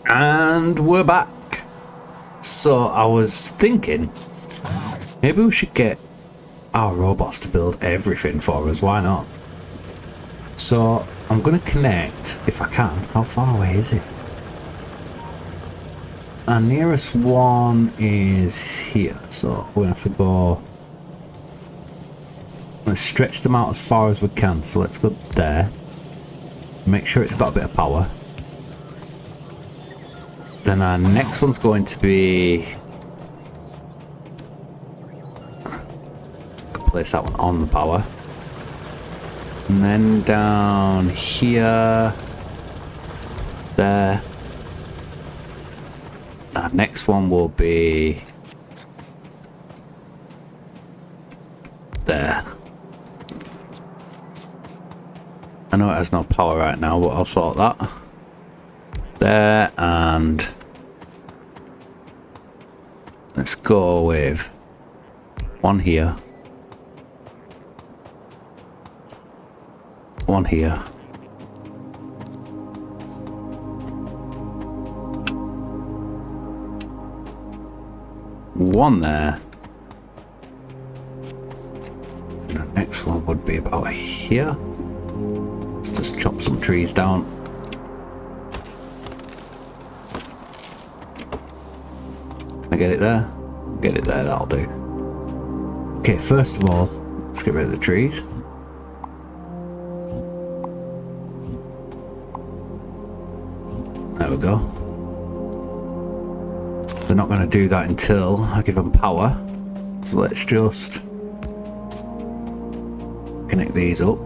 And we're back. So I was thinking, maybe we should get our robots to build everything for us. Why not? So I'm going to connect, if I can. How far away is it? Our nearest one is here. So we're going to have to go... Let's stretch them out as far as we can. So let's go there. Make sure it's got a bit of power. Then our next one's going to be... Place that one on the power. And then down here... There. Our next one will be... There. I know it has no power right now, but I'll sort that. There, and let's go with one here, one here, one there, and the next one would be about here. Let's just chop some trees down. Can I get it there? Get it there, that'll do. Okay, first of all, let's get rid of the trees. There we go. They're not going to do that until I give them power. So let's just connect these up.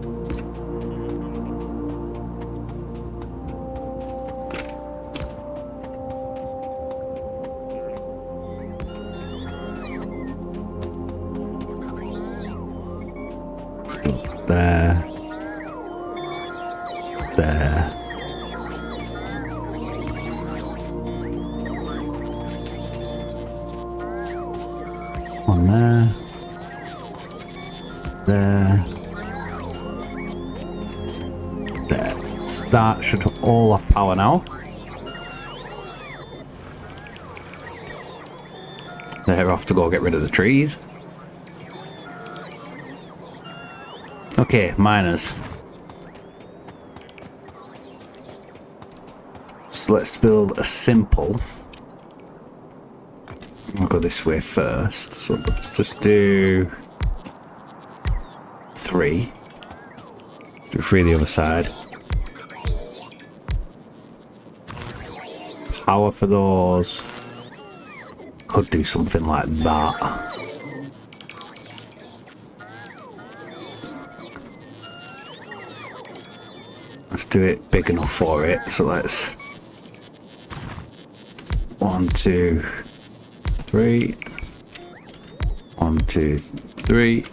There. There. One there. There. There. So that should all have power now. They're off to go get rid of the trees. Okay, miners. So let's build a simple. I'll go this way first. So let's just do 3. Let's do 3 the other side. Power for those. Could do something like that. Let's do it big enough for it. So let's 1, 2, 3. 1, 2, 3.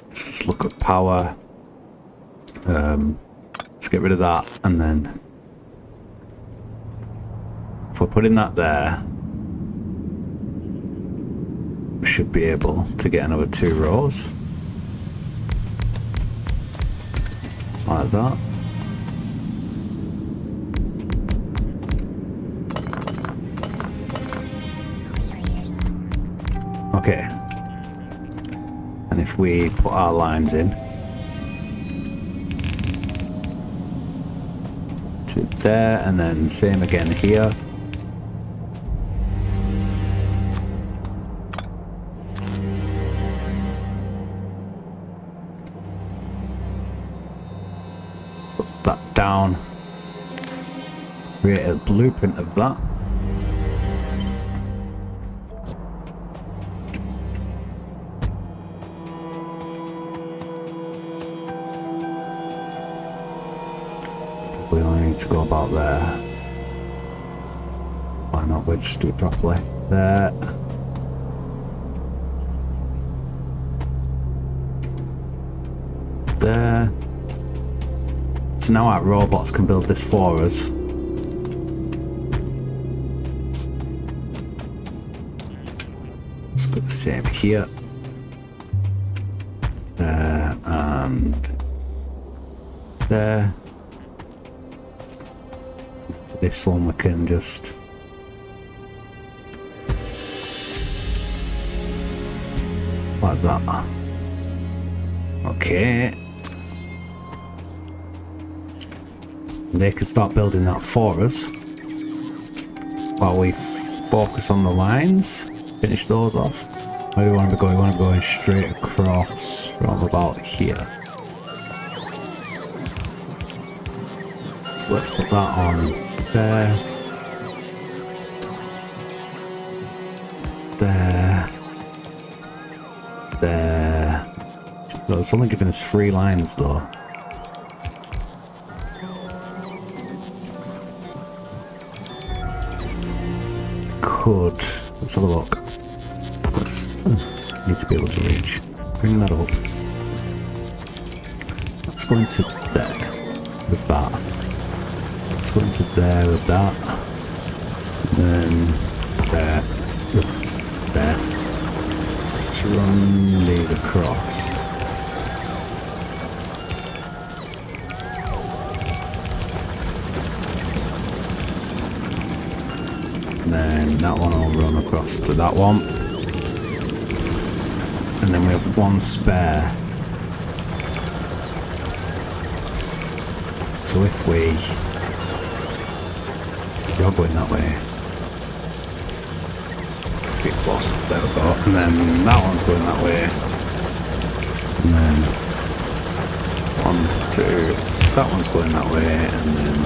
Let's just look at power. Let's get rid of that, and then if we're putting that there, we should be able to get another 2 rows. Like that. Okay. And if we put our lines in to there, and then same again here. Down, create a blueprint of that. We only need to go about there. Why not? We'll just do it properly. There. There. So now our robots can build this for us. Let's get the same here. There and there. For this one we can just... like that. Okay. They can start building that for us while we focus on the lines, finish those off. Where do we want to be going? We want to be going straight across from about here. So let's put that on there. There. There. So it's only giving us 3 lines though. Could. Let's have a look. Let's need to be able to reach. Bring that up. Let's go into there with that. Let's go into there with that. And then there. There. Let's just run these across. And then that one will run across to that one. And then we have 1 spare. So if you're going that way. Get close enough, there we go. And then that one's going that way. And then 1, 2, that one's going that way, and then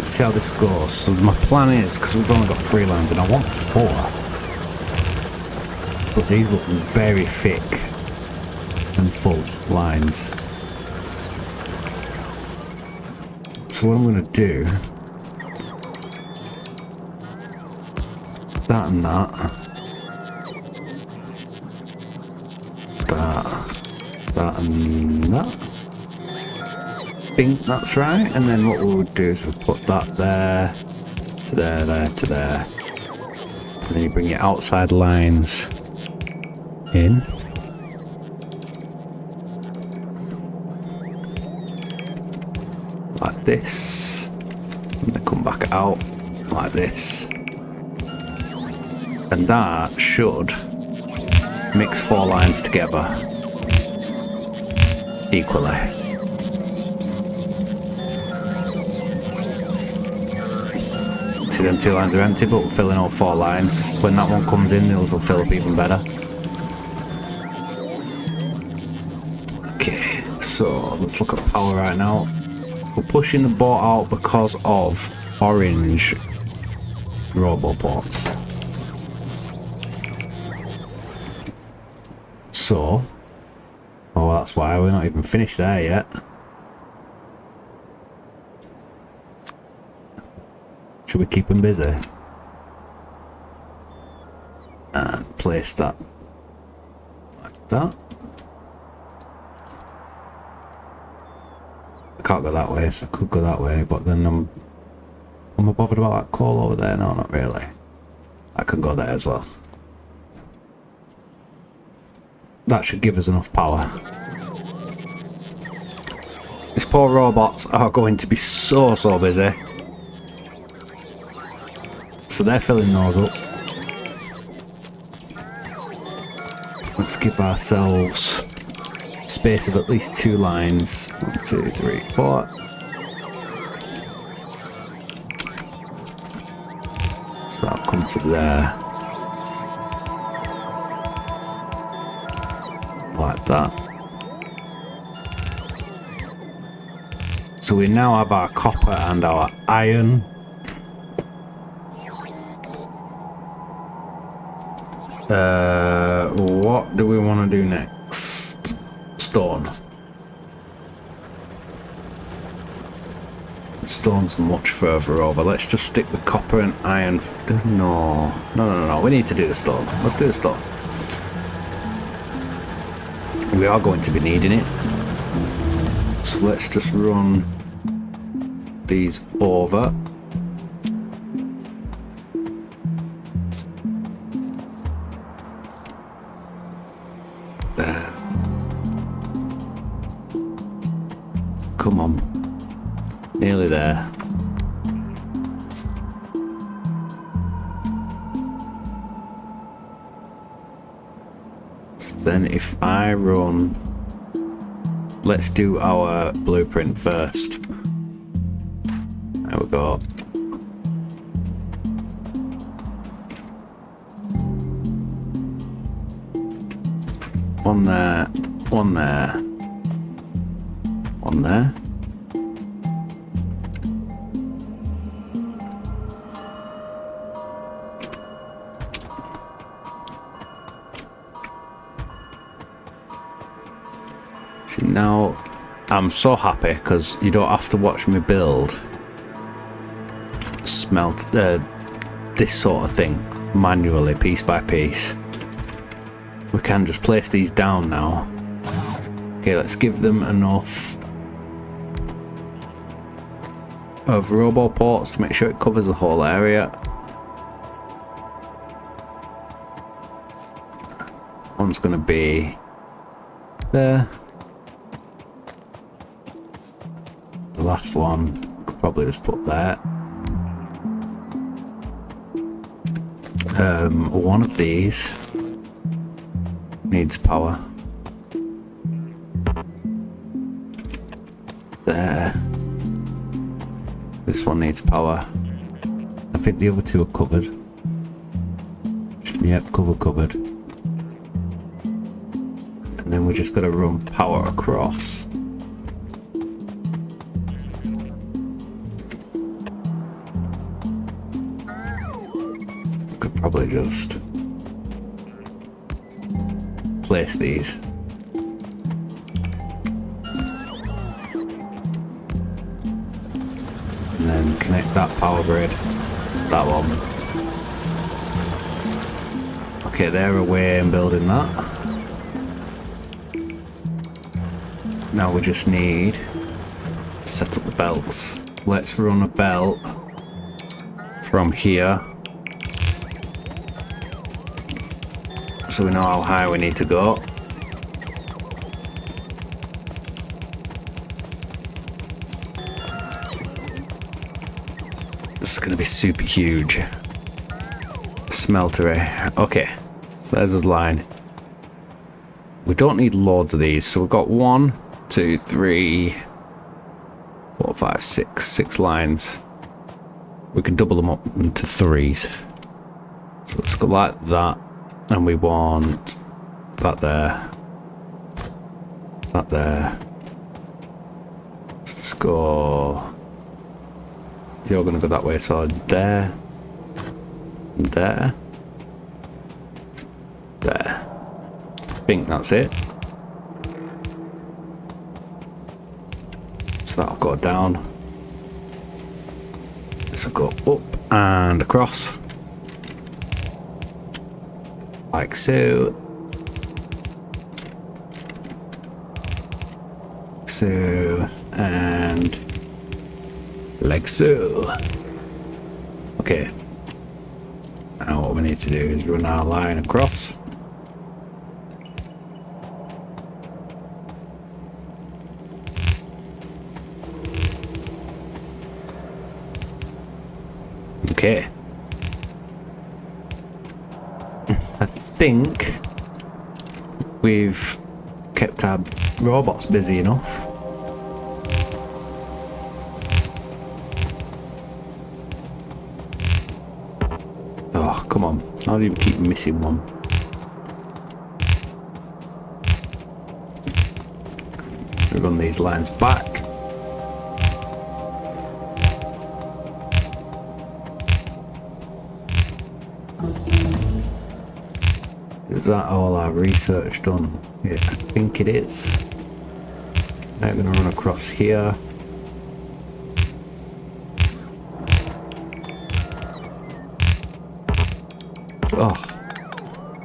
see how this goes. So my plan is, because we've only got 3 lines and I want 4, but these look very thick and full lines. So what I'm going to do, that and that, that and that. I think that's right, and then what we would do is we'll put that there, to there, there, to there, and then you bring your outside lines in, like this, and then come back out like this, and that should mix 4 lines together equally. See, them 2 lines are empty, but we're filling all 4 lines. When that one comes in, those will fill up even better. Okay, so let's look at power right now. We're pushing the boat out because of orange roboports. So, oh, that's why we're not even finished there yet. Should we keep them busy? And place that like that. I can't go that way, so I could go that way, but then am I bothered about that coal over there? No, not really. I can go there as well. That should give us enough power. These poor robots are going to be so busy. So they're filling those up. Let's give ourselves space of at least 2 lines. 1, 2, 3, 4. So that'll come to there. Like that. So we now have our copper and our iron. What do we want to do next? Stone. Stone's much further over. Let's just stick with copper and iron. No. We need to do the stone. Let's do the stone. We are going to be needing it. So let's just run these over. come on. Nearly there. So then if I run... Let's do our blueprint first. There we go. One there, one there, one there. See, now I'm so happy because you don't have to watch me build this sort of thing manually, piece by piece. We can just place these down now. Okay, let's give them enough of robo ports to make sure it covers the whole area. One's gonna be there. The last one could probably just put there. One of these needs power. There. This one needs power. I think the other two are covered. Yep, covered. And then we just gotta run power across. Could probably just place these. And then connect that power grid. That one. Okay, they're away and building that. Now we just need to set up the belts. Let's run a belt from here. So we know how high we need to go. This is going to be super huge. Smeltery. Okay, so there's his line. We don't need loads of these, so we've got 1, 2, 3, 4, 5, 6 lines. We can double them up into 3s. So let's go like that. And we want that there. That there. Let's just go... You're gonna go that way, so there. There. There. I think that's it. So that'll go down. This will go up and across. Like so. So, and like so. Okay. Now what we need to do is run our line across. Okay. I think we've kept our robots busy enough. Oh, come on. How do you keep missing one? We run these lines back. Is that all our research done? Yeah, I think it is. Now I'm going to run across here. Oh,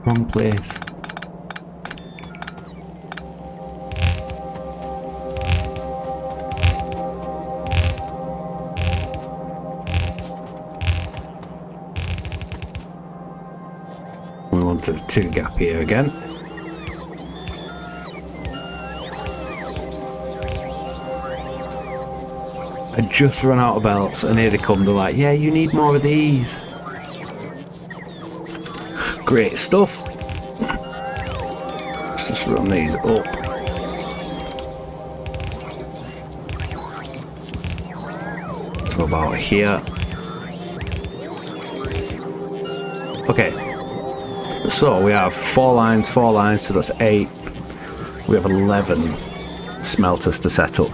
wrong place. We want a 2 gap here again. I just run out of belts, and here they come. They're like, yeah, you need more of these. Great stuff. Let's just run these up. To about here. Okay. So we have 4 lines, so that's 8. We have 11 smelters to set up.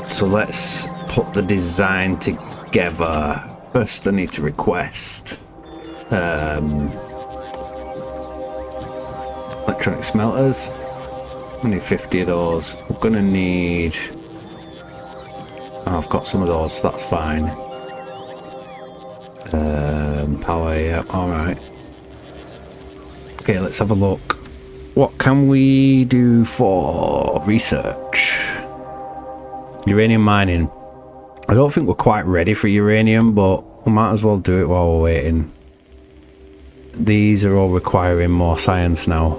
So let's put the design together. First I need to request electronic smelters. We need 50 of those. We're gonna need... Oh, I've got some of those, so that's fine. Power, yeah, alright. Okay, let's have a look. What can we do for research? Uranium mining. I don't think we're quite ready for uranium, but we might as well do it while we're waiting. These are all requiring more science now.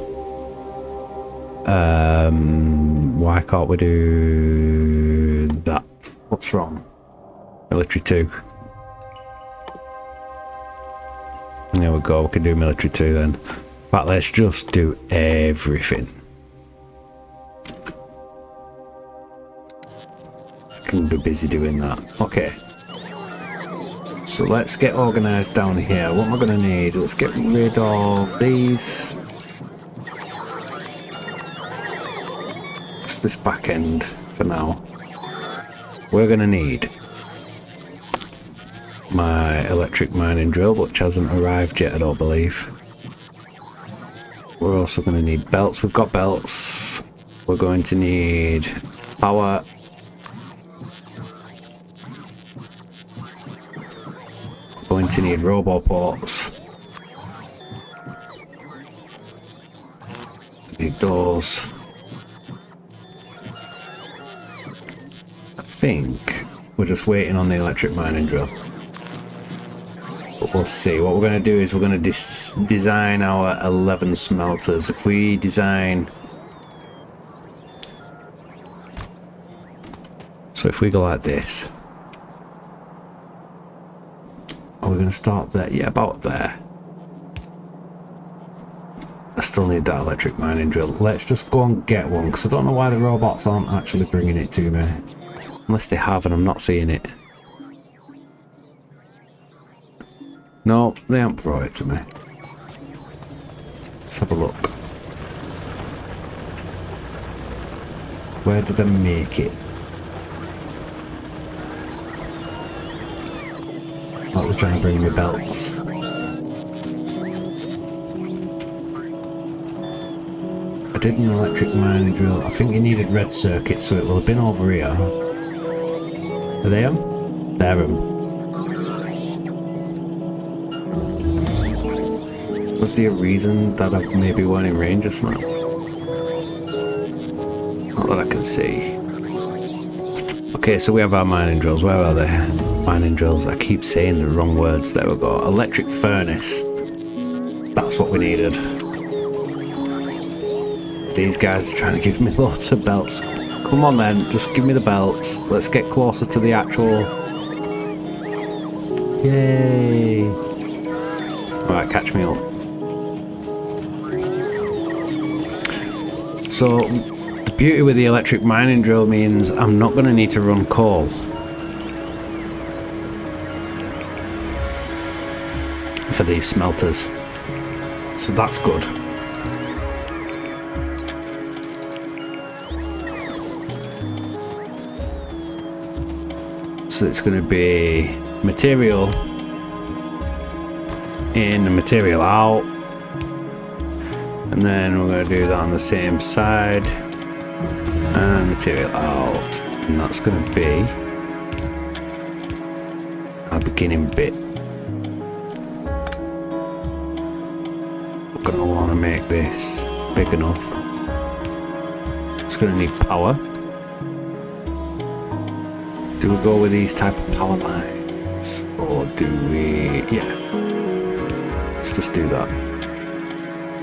Why can't we do that? What's wrong? Military 2. There we go, we can do military 2 then. But let's just do everything. Can be busy doing that. Okay. So let's get organised down here. What am I going to need? Let's get rid of these. Just this back end for now. We're going to need my electric mining drill, which hasn't arrived yet, I don't believe. We're also going to need belts. We've got belts. We're going to need power. Going to need roboports. Need those. I think we're just waiting on the electric mining drill. But we'll see. What we're going to do is we're going to design our 11 smelters. If we design... So if we go like this... Are we going to start there? Yeah, about there. I still need that electric mining drill. Let's just go and get one, because I don't know why the robots aren't actually bringing it to me. Unless they have and I'm not seeing it. No, they haven't brought it to me. Let's have a look. Where did I make it? Oh, they're trying to bring me belts. I did an electric mining drill. I think you needed red circuits, so it will have been over here. Are they them? They're them. Was there a reason that I maybe weren't in range or something? Not that I can see. Okay, so we have our mining drills. Where are they? Mining drills. I keep saying the wrong words. There we go. Electric furnace. That's what we needed. These guys are trying to give me lots of belts. Come on then, just give me the belts. Let's get closer to the actual... Yay! Alright, catch me up. So, the beauty with the electric mining drill means I'm not going to need to run coal. For these smelters. So that's good. So it's going to be material in and material out. And then we're going to do that on the same side. And material out. And that's going to be our beginning bit. We're going to want to make this big enough. It's going to need power. Do we go with these type of power lines? Or do we... Yeah. Let's just do that.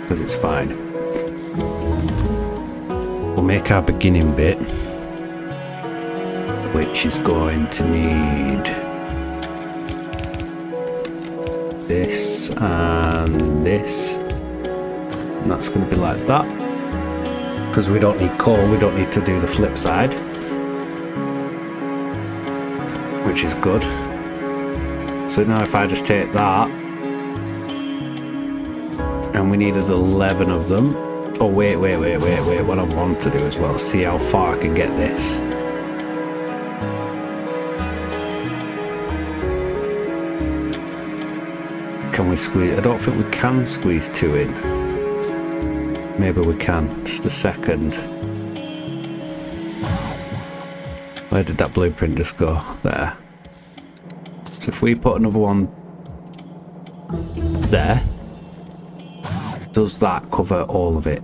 Because it's fine. We'll make our beginning bit. which is going to need this and this, and that's going to be like that because we don't need coal, we don't need to do the flip side, which is good. So now if I just take that, and we needed 11 of them. Oh wait, what I want to do as well, see how far I can get this. Can we squeeze? I don't think we can squeeze 2 in. Maybe we can. Just a second. Where did that blueprint just go? There. So if we put another one there, does that cover all of it?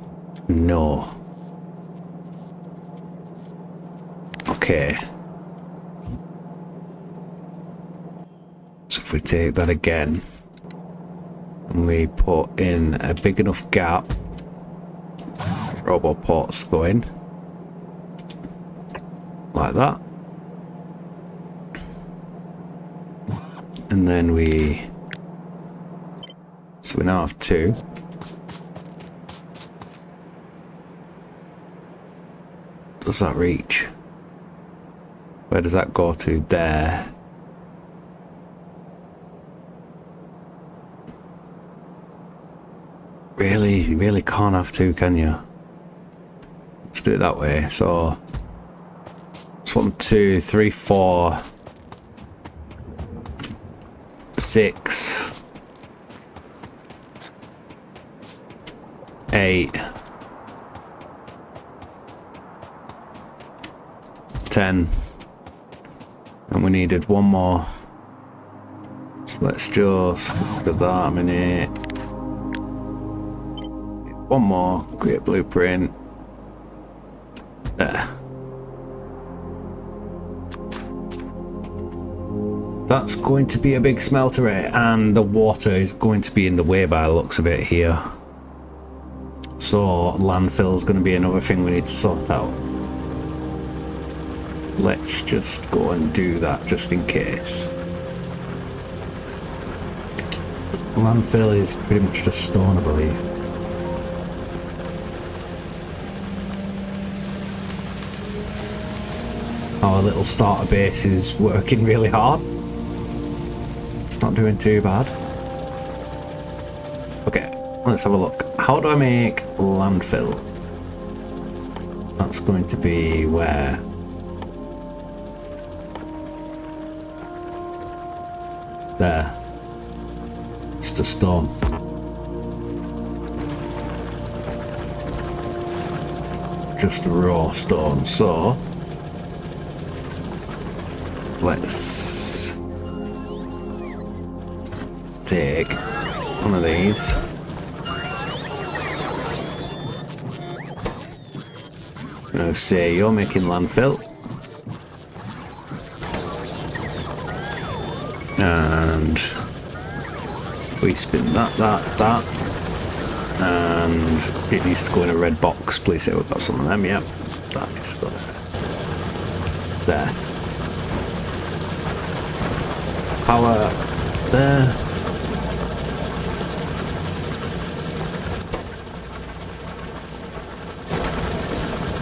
No. Okay. So if we take that again, and we put in a big enough gap, robo ports go in like that, and then so we now have 2. Does that reach? Where does that go to? There. Really, you really can't have 2, can you? Let's do it that way. So it's 1, 2, 3, 4, 6, 8, 10, and we needed 1 more. So let's just look at that a minute. 1 more, create blueprint. There. That's going to be a big smelter, and the water is going to be in the way by the looks of it here. So landfill is going to be another thing we need to sort out. Let's just go and do that just in case. Landfill is pretty much just stone, I believe. Our little starter base is working really hard. It's not doing too bad. Okay, let's have a look. How do I make landfill? That's going to be where? There. Just a stone. Just a raw stone. So let's take one of these. Now say you're making landfill. And we spin that, and it needs to go in a red box. Please say we've got some of them. Yep, that needs to go there. There. Power there.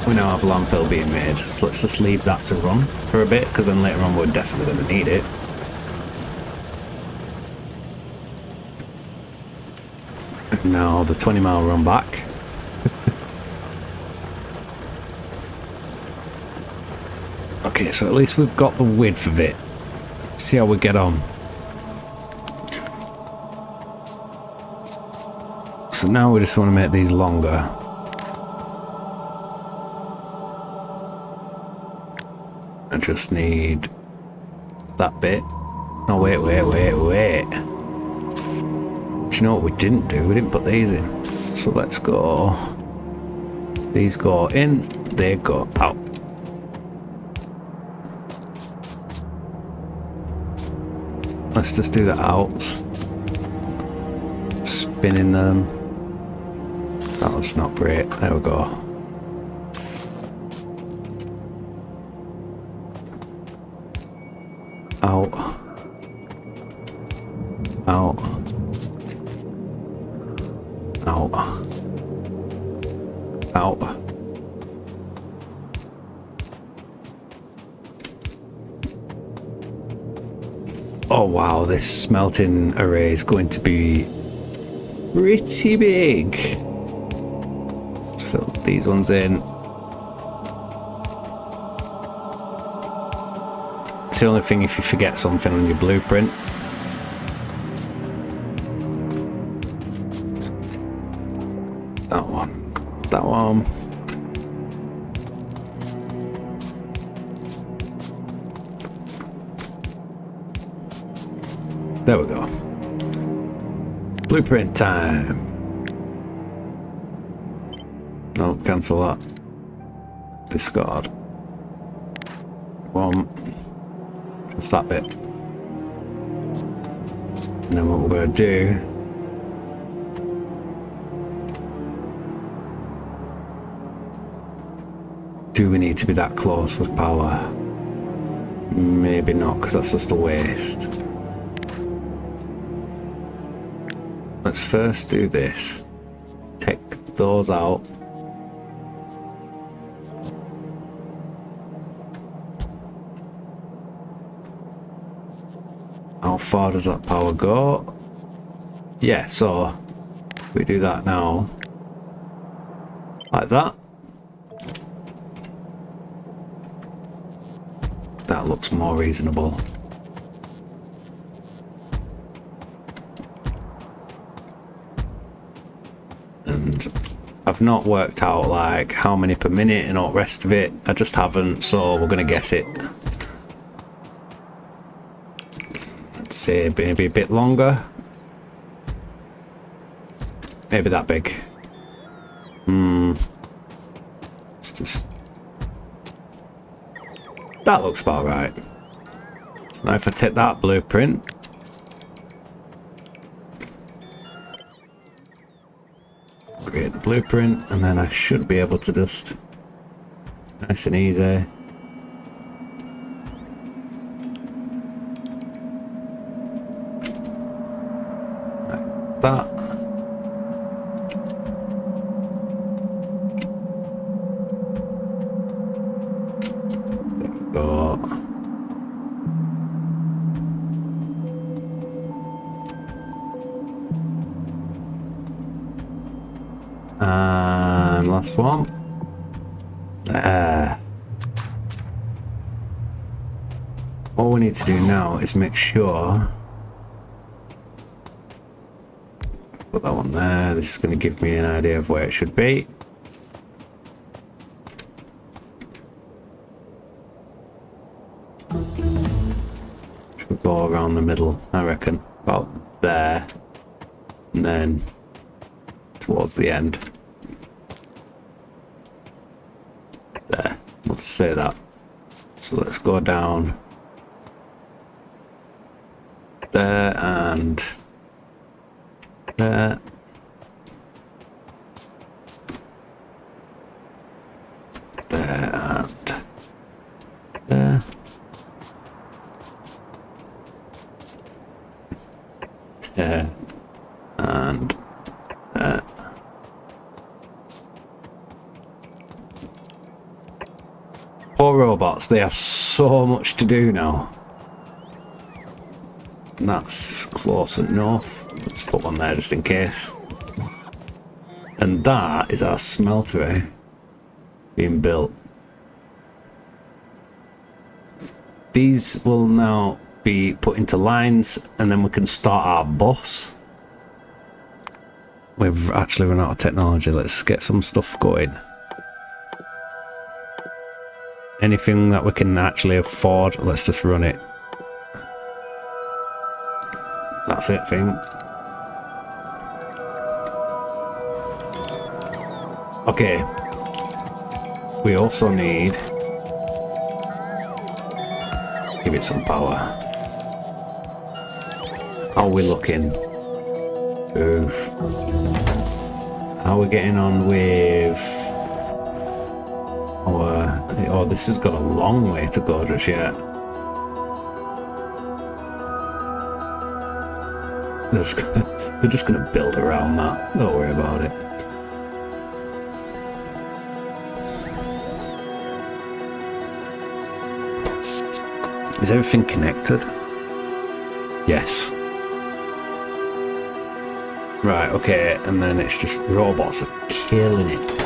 We now have landfill being made, so let's just leave that to run for a bit, because then later on we're definitely going to need it. Now the 20-mile run back. Okay, so at least we've got the width of it. Let's see how we get on. So now we just want to make these longer. I just need that bit. Oh, wait. Do you know what we didn't do? We didn't put these in. So let's go. These go in, they go out. Let's just do the outs. Spinning them. That was not great. There we go. Out. Out. Out. Out. Oh wow, this smelting array is going to be pretty big. Let's fill these ones in. It's the only thing if you forget something on your blueprint. That one. That one. There we go. Blueprint time. No, cancel that. Discard. One. Just that bit. And then what we're going to do we need to be that close with power? Maybe not, because that's just a waste. Let's first do this. Take those out. How far does that power go? Yeah, so we do that now. Like that. That looks more reasonable. And I've not worked out like how many per minute and all the rest of it. I just haven't, so we're gonna guess it. Let's say maybe a bit longer. Maybe that big. It's just... That looks about right. So now if I take that blueprint, create the blueprint, and then I should be able to just nice and easy like that. There we go. And last one. All we need to do now is make sure. Put that one there. This is going to give me an idea of where it should be. Should go around the middle, I reckon. About there. And then towards the end. There. We'll just say that. So let's go down there and there. There and there. There and there. Poor robots, they have so much to do now. And that's close enough. Let's put one there just in case. And that is our smeltery being built. These will now be put into lines, and then we can start our bus. We've actually run out of technology. Let's get some stuff going. Anything that we can actually afford, let's just run it. That's it, I think. Okay. We also need... Give it some power. How are we looking? Oof. How are we getting on with... Oh, this has got a long way to go just yet. They're just gonna build around that. Don't worry about it. Is everything connected? Yes. Right, okay, and then it's just robots are killing it.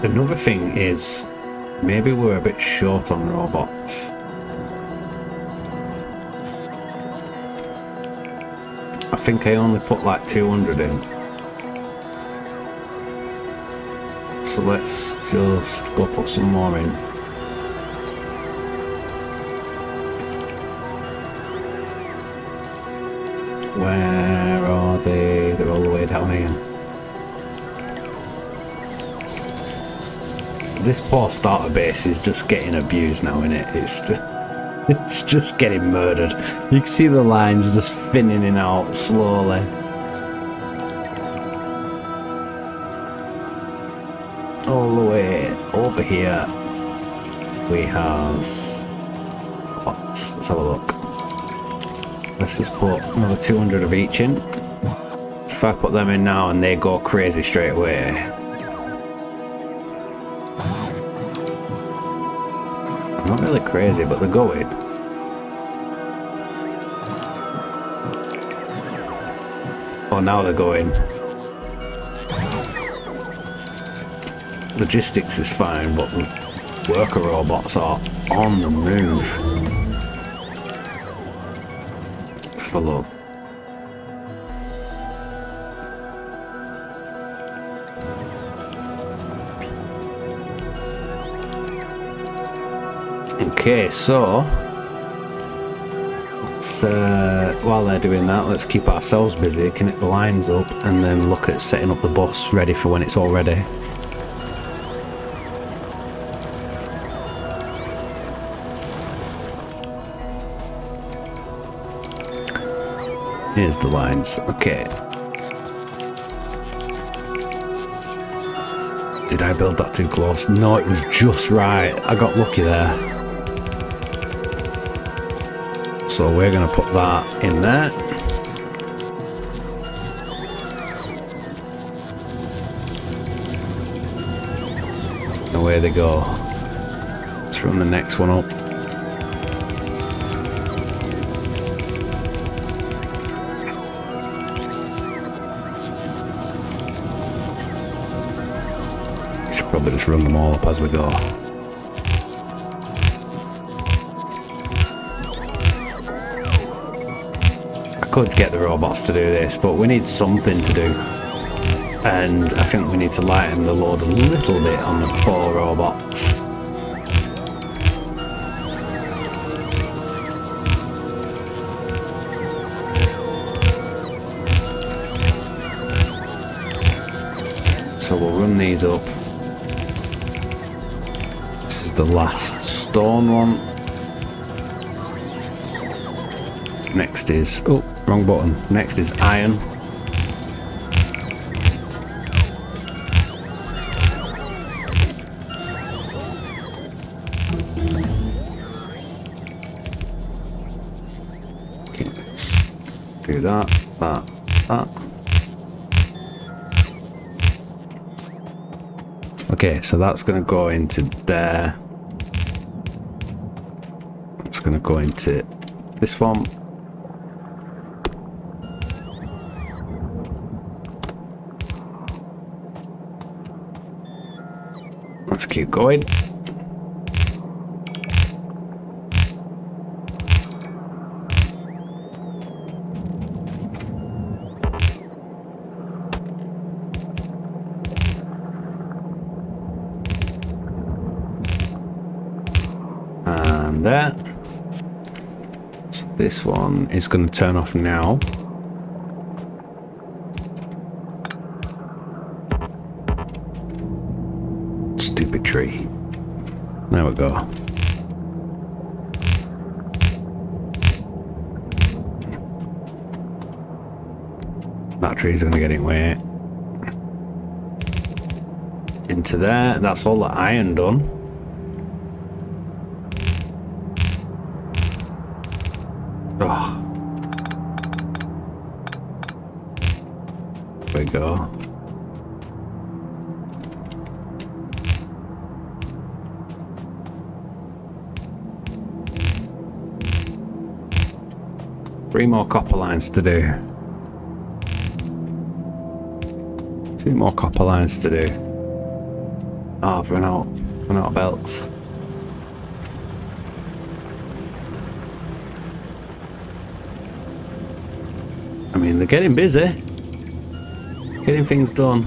Another thing is, maybe we're a bit short on robots. I think I only put like 200 in. So let's just go put some more in. Where are they? They're all the way down here. This poor starter base is just getting abused now, innit? It's just getting murdered. You can see the lines just thinning out slowly. All the way over here we have... Oh, let's have a look. Let's just put another 200 of each in. So if I put them in now and they go crazy straight away. Not really crazy, but they're going. Oh, now they're going. Logistics is fine, but worker robots are on the move. Let's have a look. Okay, so let's, while they're doing that, let's keep ourselves busy, connect the lines up, and then look at setting up the bus ready for when it's all ready. Here's the lines. Okay. Did I build that too close? No, it was just right. I got lucky there. So we're going to put that in there. Away they go. Let's run the next one up. Should probably just run them all up as we go. Could get the robots to do this, but we need something to do, and I think we need to lighten the load a little bit on the poor robots. So we'll run these up. This is the last stone one. Next is, oh, wrong button. Next is iron. Okay, let's do that, that. Okay, so that's going to go into there. It's going to go into this one. Let's keep going. And there. So this one is going to turn off now. Stupid tree. There we go. That tree's going to get in way. Into there. That's all the iron done. Oh. go. Three more copper lines to do. Two more copper lines to do. Oh, I've run out of belts. I mean, they're getting busy. Getting things done.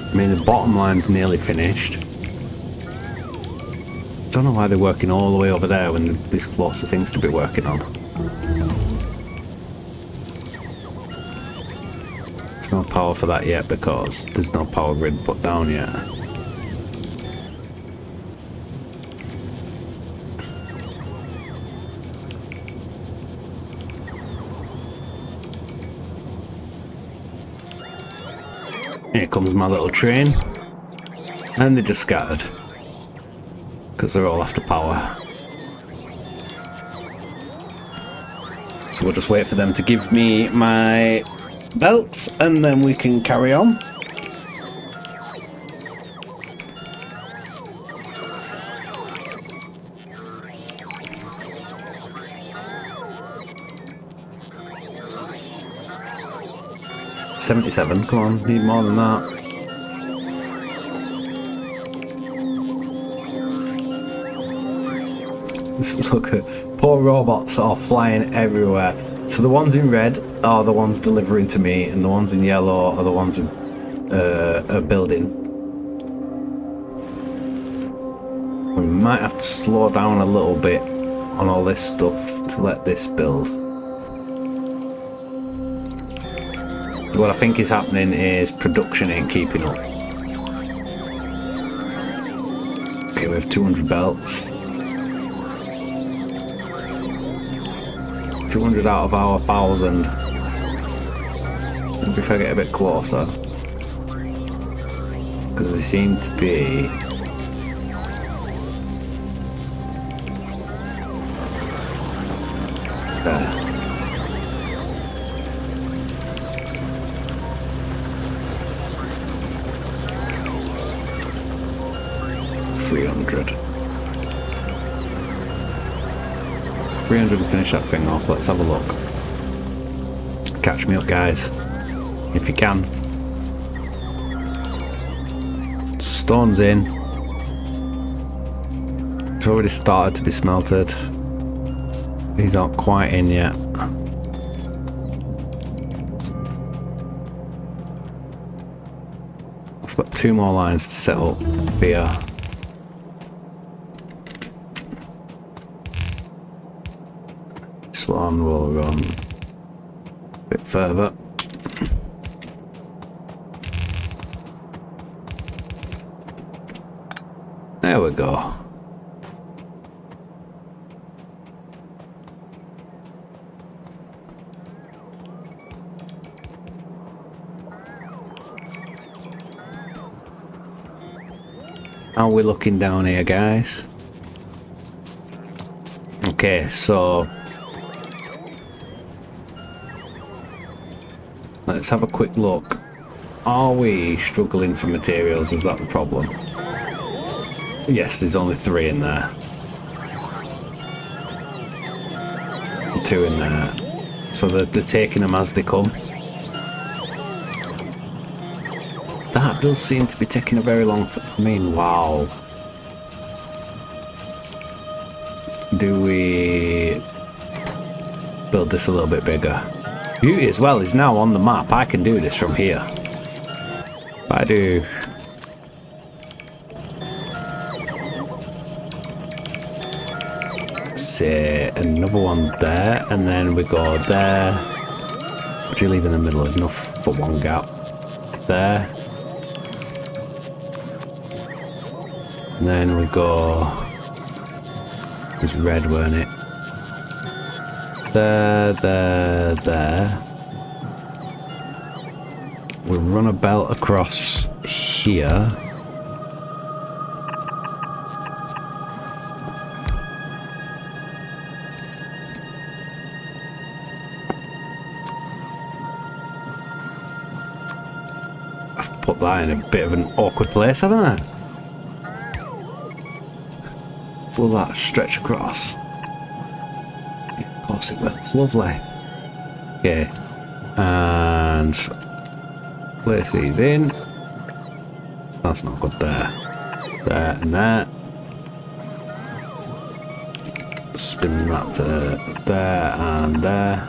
I mean, the bottom line's nearly finished. Don't know why they're working all the way over there when there's this close of things to be working on. There's no power for that yet because there's no power grid put down yet. Here comes my little train. And they just scattered. Because they're all after power. So we'll just wait for them to give me my belts and then we can carry on. $77, come on, need more than that. Look at poor robots are flying everywhere. So the ones in red are the ones delivering to me, and the ones in yellow are the ones who are building. We might have to slow down a little bit on all this stuff to let this build. What I think is happening is production ain't keeping up. Okay, we have 200 belts. 200 out of our 1,000. Maybe if I get a bit closer. Because they seem to be... there. $300 to finish that thing off. Let's have a look. Catch me up, guys, if you can. Stone's in. It's already started to be smelted. These aren't quite in yet. I've got 2 more lines to set up here. This one will run a bit further. There we go. How are we looking down here, guys? Okay, so let's have a quick look. Are we struggling for materials? Is that the problem? Yes, there's only 3 in there. 2 in there. So they're taking them as they come. That does seem to be taking a very long time. I mean, wow. Do we build this a little bit bigger? Beauty as well is now on the map. I can do this from here. If I do... say another one there, and then we go there. What do you leave in the middle? Enough for one gap. There. And then we go... it was red, weren't it? There, there, there. We run a belt across here. put that in a bit of an awkward place, haven't they? Will that stretch across? Yeah, of course it will. Lovely. Okay. And place these in. That's not good there. There and there. Spin that to there and there.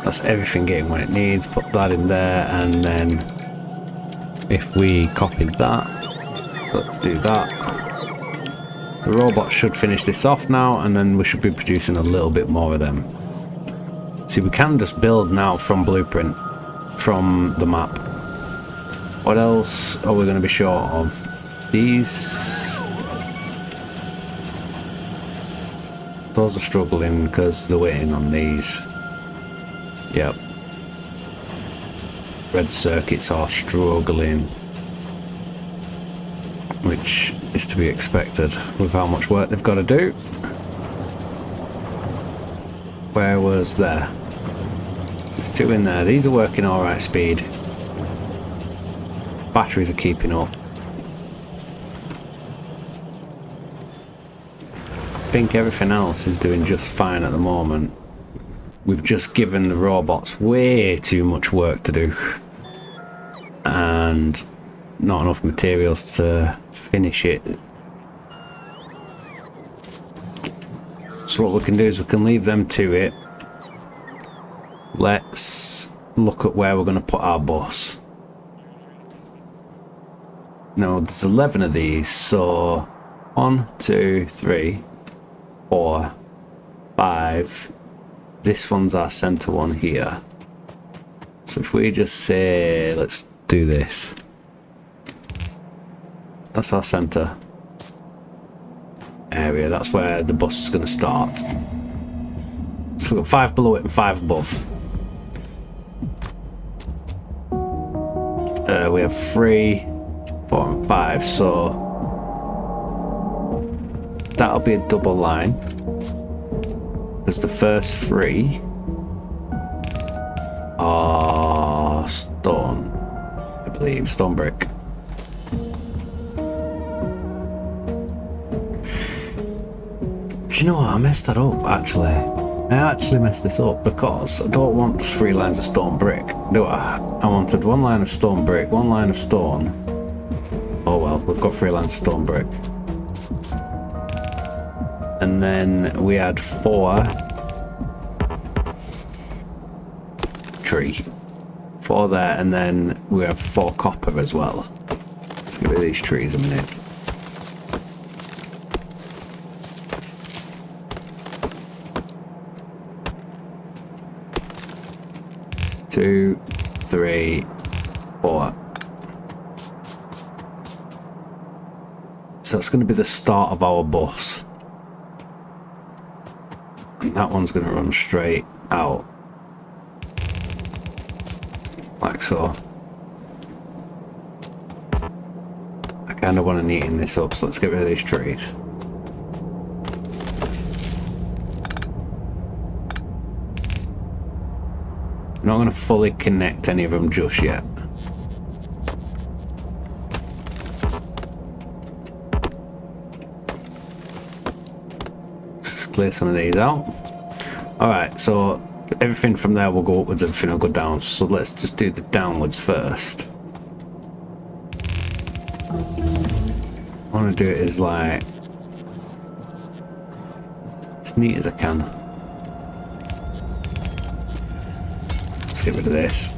That's everything getting what it needs. Put that in there, and then if we copy that, so let's do that. The robot should finish this off now, and then we should be producing a little bit more of them. See, we can just build now from blueprint, from the map. What else are we going to be short of? These... Those are struggling because they're waiting on these. Yep. Red circuits are struggling, which is to be expected with how much work they've got to do. Where was there? There's two in there. These are working alright speed. Batteries are keeping up. I think everything else is doing just fine at the moment. We've just given the robots way too much work to do. And not enough materials to finish it. So what we can do is we can leave them to it. Let's look at where we're going to put our bus. Now there's 11 of these, so 1, 2, 3, 4, 5. This one's our center one here. So if we just say, let's do this. That's our center area. That's where the bus is going to start. So we've got 5 below it and 5 above. We have 3, 4 and 5, so that'll be a double line. Because the first 3 are stone, I believe, stone brick. Do you know what? I messed that up, actually. I actually messed this up because I don't want just 3 lines of stone brick, do I? I wanted 1 line of stone brick, 1 line of stone. Oh well, we've got 3 lines of stone brick. And then we had 4 tree. 4 there, and then we have 4 copper as well. Let's get rid of these trees a minute. Two, 3, 4. So that's going to be the start of our bus. And that one's going to run straight out. Like so. I kind of want to neaten this up, so let's get rid of these trees. I'm not going to fully connect any of them just yet. Let's just clear some of these out. Alright, so everything from there will go upwards, everything will go down. So let's just do the downwards first. I want to do it as like as neat as I can. Get rid of this.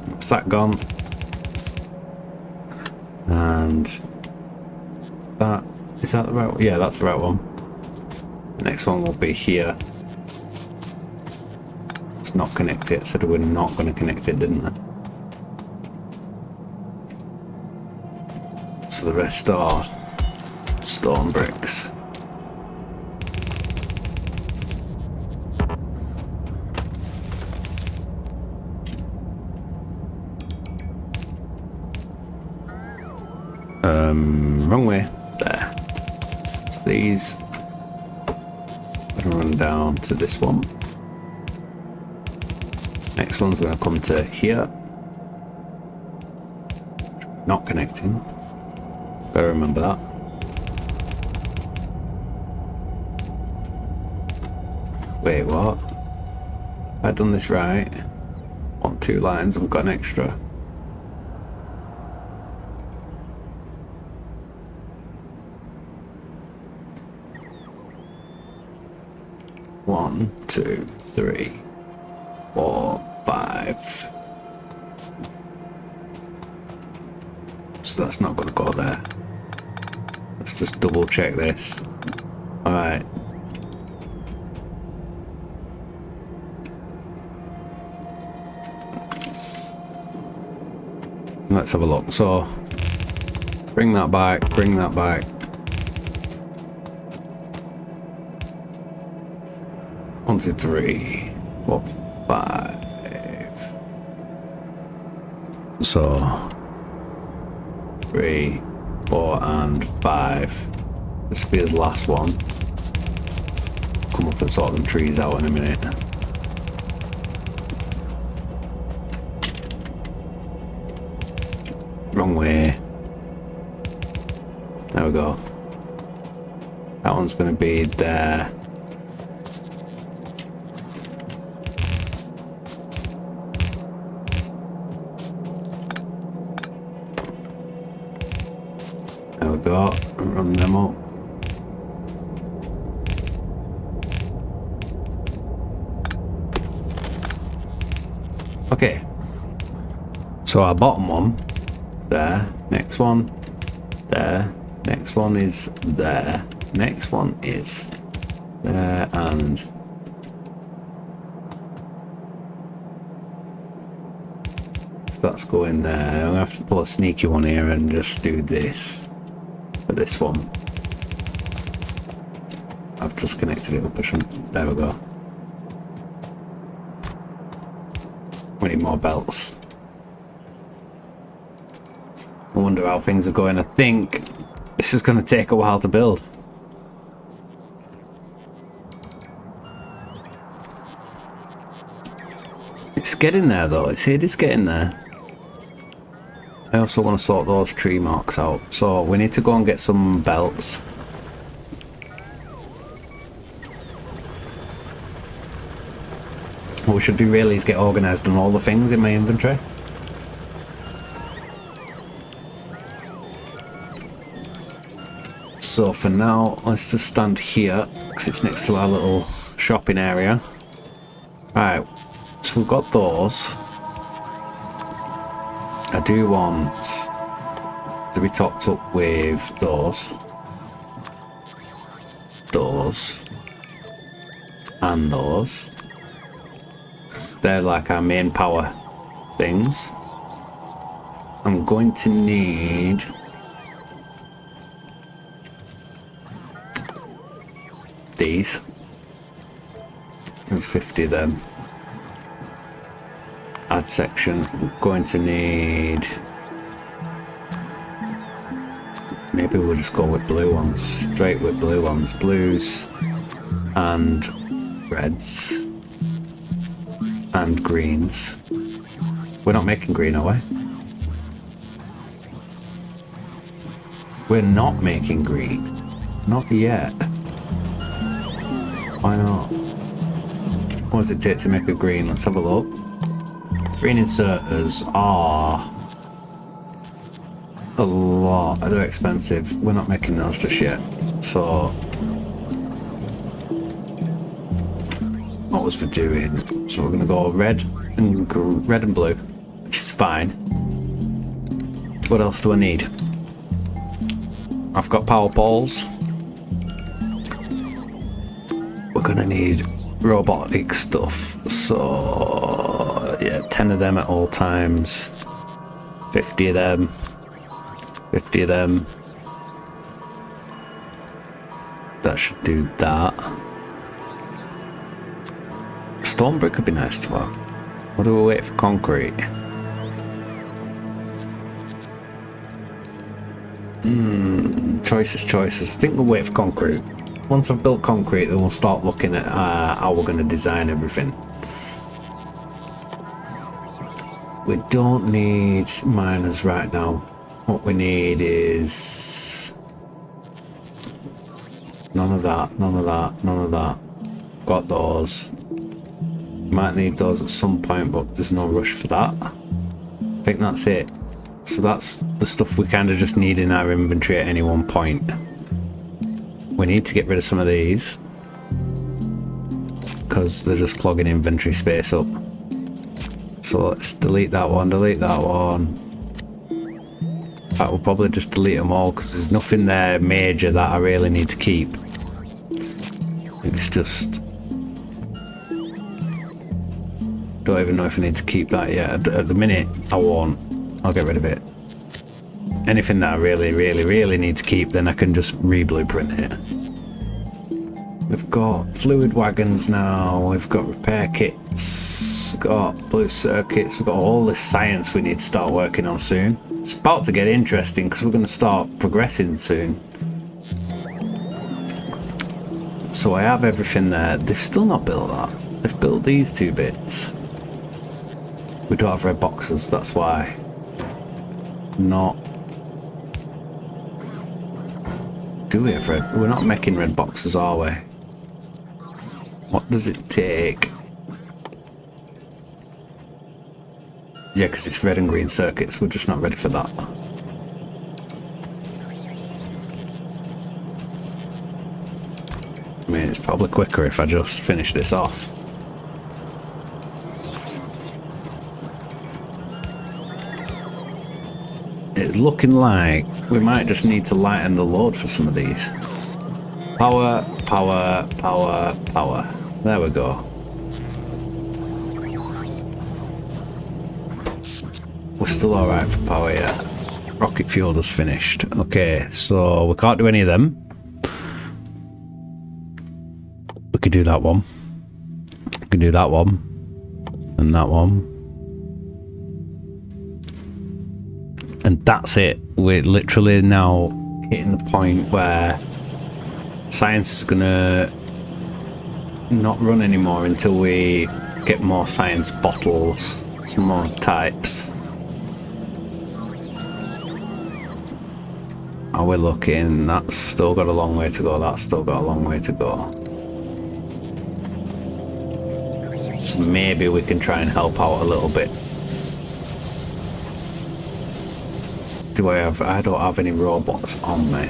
That's that gone. And that, is that the right one? Yeah, that's the right one. The next one will be here. It's not connected. I said we're not going to connect it, didn't I? So the rest are stone bricks. Wrong way. There. So these are going to run down to this one. Next one's going to come to here. Not connecting. Gotta remember that. Wait, what? Have I done this right? On 2 lines, I've got an extra. One, 2, 3, 4, 5. So that's not going to go there. Let's just double check this. Alright. Let's have a look. So, bring that back, bring that back. 1, 2, 3, 4, 5. So 3, 4, and 5. This will be his last one. Come up and sort them trees out in a minute. Wrong way. There we go. That one's going to be there. There we go. Run them up. Okay. So our bottom one, there. Next one, there. Next one is there. Next one is there, and so that's going there. I'm gonna have to pull a sneaky one here and just do this for this one. I've just connected it up. I shouldn't. There we go. We need more belts. I wonder how things are going. I think this is going to take a while to build. It's getting there though. It is getting there. I also want to sort those tree marks out. So we need to go and get some belts. What we should do really is get organised on all the things in my inventory. So for now, let's just stand here, because it's next to our little shopping area. Right, so we've got those. I do want to be topped up with those, and those. 'Cause they're like our main power things. I'm going to need these. There's 50 of them. Add section. We're going to need. Maybe we'll just go with blue ones. Straight with blue ones. Blues and reds and greens. We're not making green, are we? We're not making green. Not yet. Why not? What does it take to make a green? Let's have a look. Green inserters are a lot. They're expensive. We're not making those just yet. So what was for doing? So we're gonna go red and blue, which is fine. What else do I need? I've got power poles. We're gonna need robotic stuff, so yeah, 10 of them at all times, 50 of them, 50 of them. That should do that. Stone brick would be nice to have. What do we wait for concrete? Choices. I think we'll wait for concrete. Once I've built concrete, then we'll start looking at how we're going to design everything. We don't need miners right now. What we need is none of that, none of that, none of that. Got those. Might need those at some point, but there's no rush for that. I think that's it. So that's the stuff we kind of just need in our inventory at any one point. We need to get rid of some of these because they're just clogging inventory space up. So let's delete that one, delete that one. In fact, we'll probably just delete them all because there's nothing there major that I really need to keep. It's just... don't even know if I need to keep that yet. At the minute, I won't. I'll get rid of it. Anything that I really need to keep, then I can just re-blueprint it. We've got fluid wagons now, we've got repair kits, we've got blue circuits, we've got all this science we need to start working on soon. It's about to get interesting because we're going to start progressing soon. So I have everything there. They've still not built that. They've built these two bits. We don't have red boxes, that's why. Not... do we have red? We're not making red boxes, are we? What does it take? Yeah, because it's red and green circuits. We're just not ready for that. I mean, it's probably quicker if I just finish this off. It's looking like we might just need to lighten the load for some of these. Power, power, power, power. There we go. We're still alright for power yet. Rocket fuel just finished. Okay, so we can't do any of them. We could do that one. We could do that one. And that one. And that's it. We're literally now hitting the point where science is gonna not run anymore until we get more science bottles, some more types. Are we looking? That's still got a long way to go. That's still got a long way to go. So maybe we can try and help out a little bit. Do I have... I don't have any robots on me.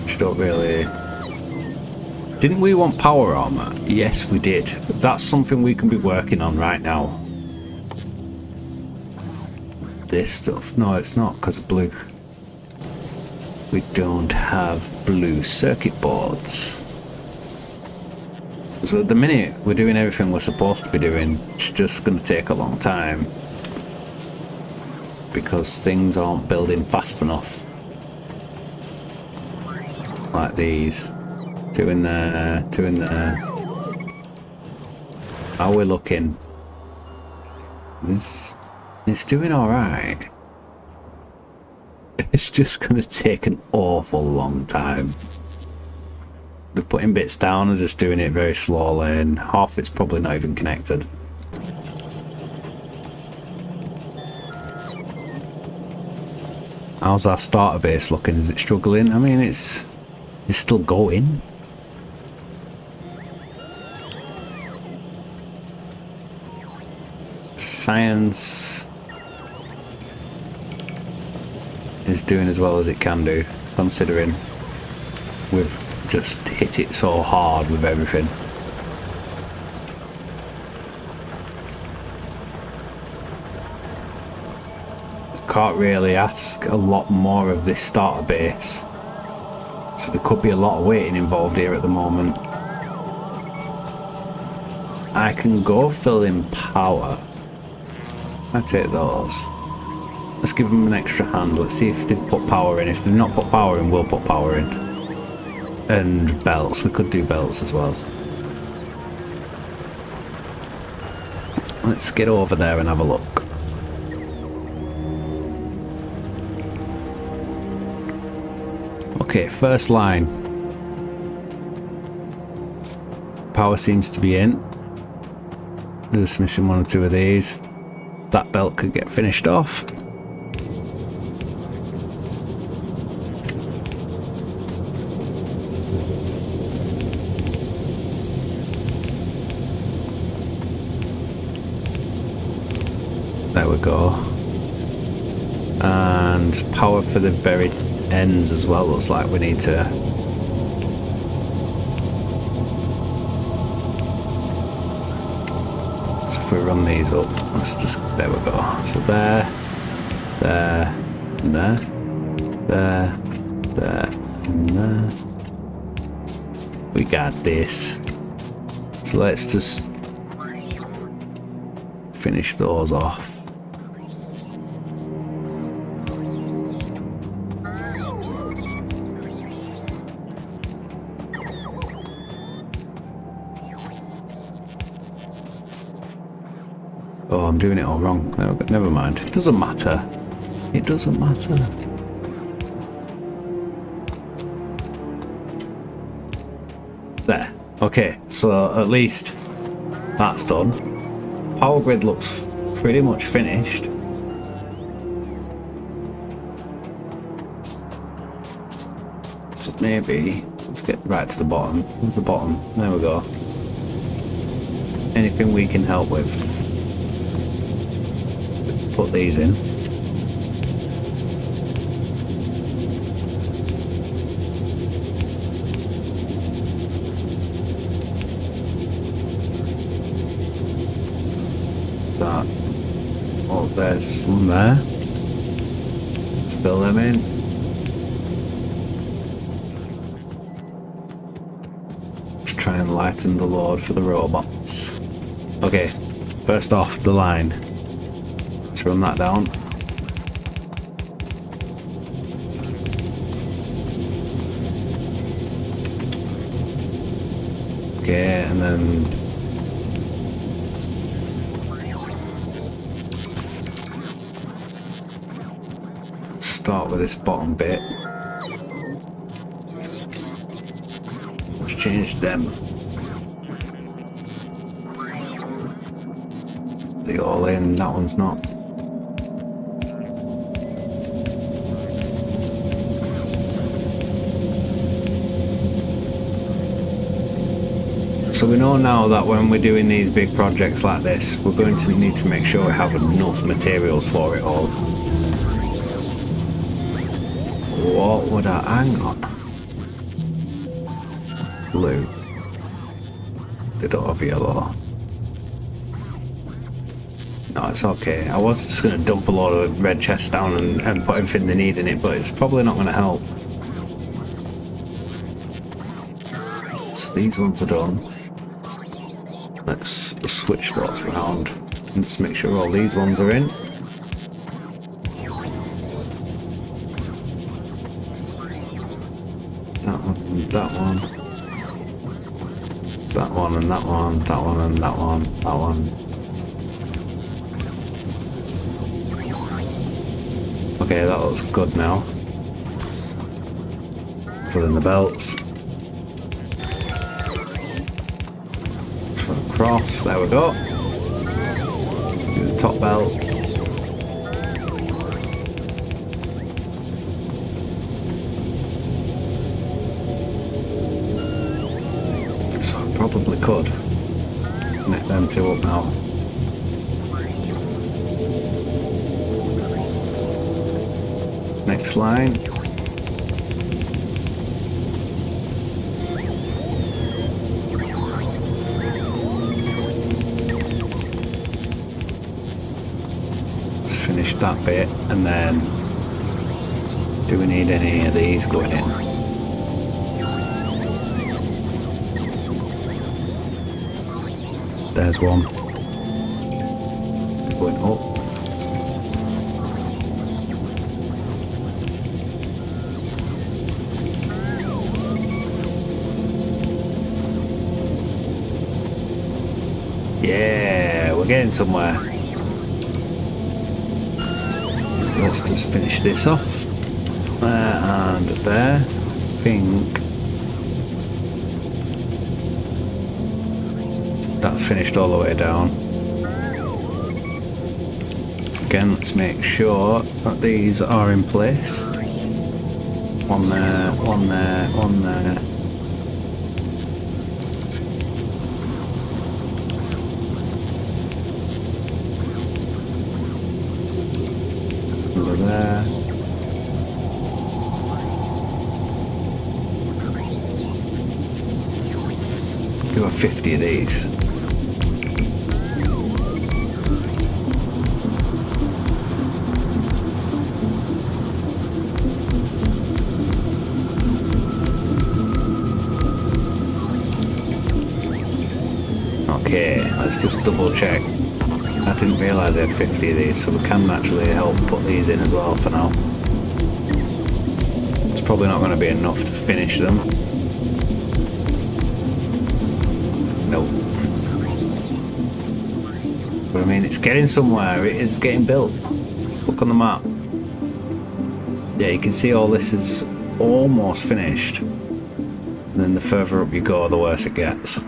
Which I don't really... Didn't we want power armor? Yes, we did. That's something we can be working on right now. This stuff? No, it's not because of blue. We don't have blue circuit boards. So at the minute, we're doing everything we're supposed to be doing. It's just going to take a long time. Because things aren't building fast enough. Like these. Two in there, two in there. How are we looking? It's doing alright. It's just going to take an awful long time. They're putting bits down and just doing it very slowly, and half it's probably not even connected. How's our starter base looking? Is it struggling? I mean, it's still going. Science is doing as well as it can do, considering we've just hit it so hard with everything. Can't really ask a lot more of this starter base, so there could be a lot of waiting involved here at the moment. I can go fill in power. I take those. Let's give them an extra hand. Let's see if they've put power in. If they've not put power in, we'll put power in. And belts. We could do belts as well. Let's get over there and have a look. Okay, first line. Power seems to be in. They're just missing one or two of these. that belt could get finished off. There we go. And power for the very ends as well. Looks like we need to. So if we run these up, let's just. There we go. So there, and there, and there. We got this. So let's just finish those off. Oh, I'm doing it all wrong. No, never mind. It doesn't matter. It doesn't matter. There. Okay, so at least that's done. Power grid looks pretty much finished. So maybe let's get right to the bottom. Where's the bottom? There we go. Anything we can help with. Put these in. What's that? Oh, there's one there. Let's fill them in. Let's try and lighten the load for the robots. Okay, first off, the line. Let's run that down. Okay, and then start with this bottom bit. Let's change them. They all in, that one's not. So we know now that when we're doing these big projects like this, we're going to need to make sure we have enough materials for it all. What would I hang on? Blue. They don't have yellow. No, it's okay. I was just going to dump a load of red chests down and put everything they need in it, but it's probably not going to help. So these ones are done. Let's switch those around and just make sure all these ones are in. That one, that one. That one and that one, that one and that one, that one. Okay, that looks good now. Fill in the belts. Across, there we go. Do the top belt. So I probably could connect them two up now. Next line. Let's finish that bit, and then do we need any of these going in? There's one. Going up. Yeah, we're getting somewhere. Let's just finish this off. There and there. I think that's finished all the way down. Again, let's make sure that these are in place. One there, one there, one there. Over there. Do a 50 of these. Okay, let's just double check. I didn't realise I had 50 of these, so we can actually help put these in as well for now. It's probably not going to be enough to finish them. Nope. But I mean, it's getting somewhere. It is getting built. Let's look on the map. Yeah, you can see all this is almost finished. And then the further up you go, the worse it gets.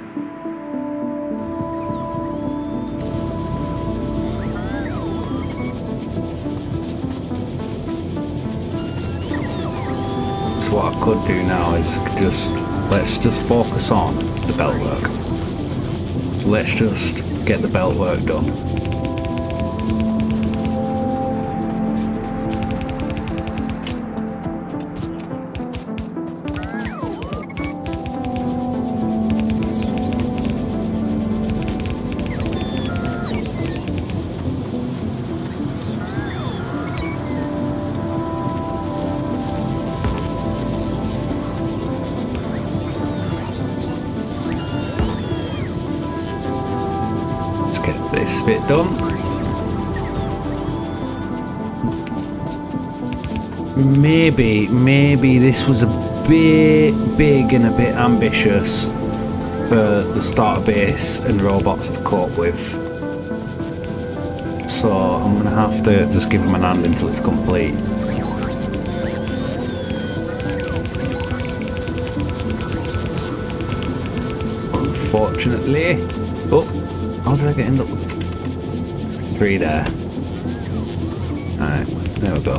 What I could do now is let's just focus on the belt work. Let's just get the belt work done. This bit done. Maybe this was a bit big and a bit ambitious for the starter base and robots to cope with. So I'm gonna have to just give them an hand until it's complete. Unfortunately. Oh, how did I end up? 3 there. Alright, there we go.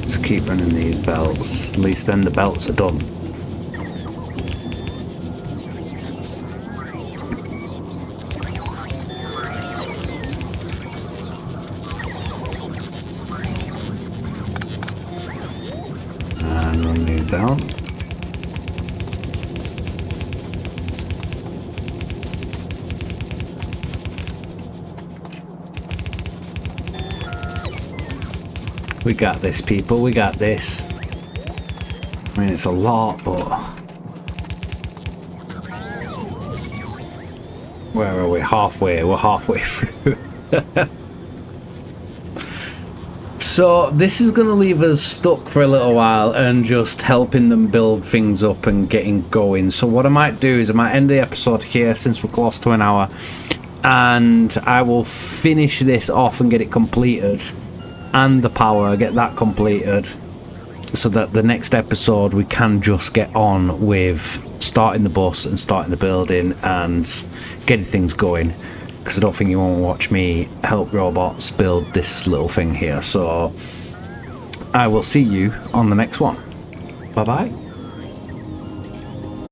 Just keep running these belts. At least then the belts are done. Down. We got this, people. We got this. I mean, it's a lot, but where are we? Halfway. We're halfway through. So this is going to leave us stuck for a little while and just helping them build things up and getting going. So what I might do is I might end the episode here since we're close to an hour, and I will finish this off and get it completed, and the power, get that completed, so that the next episode we can just get on with starting the bus and starting the building and getting things going. Because I don't think you want to watch me help robots build this little thing here. So I will see you on the next one. Bye bye.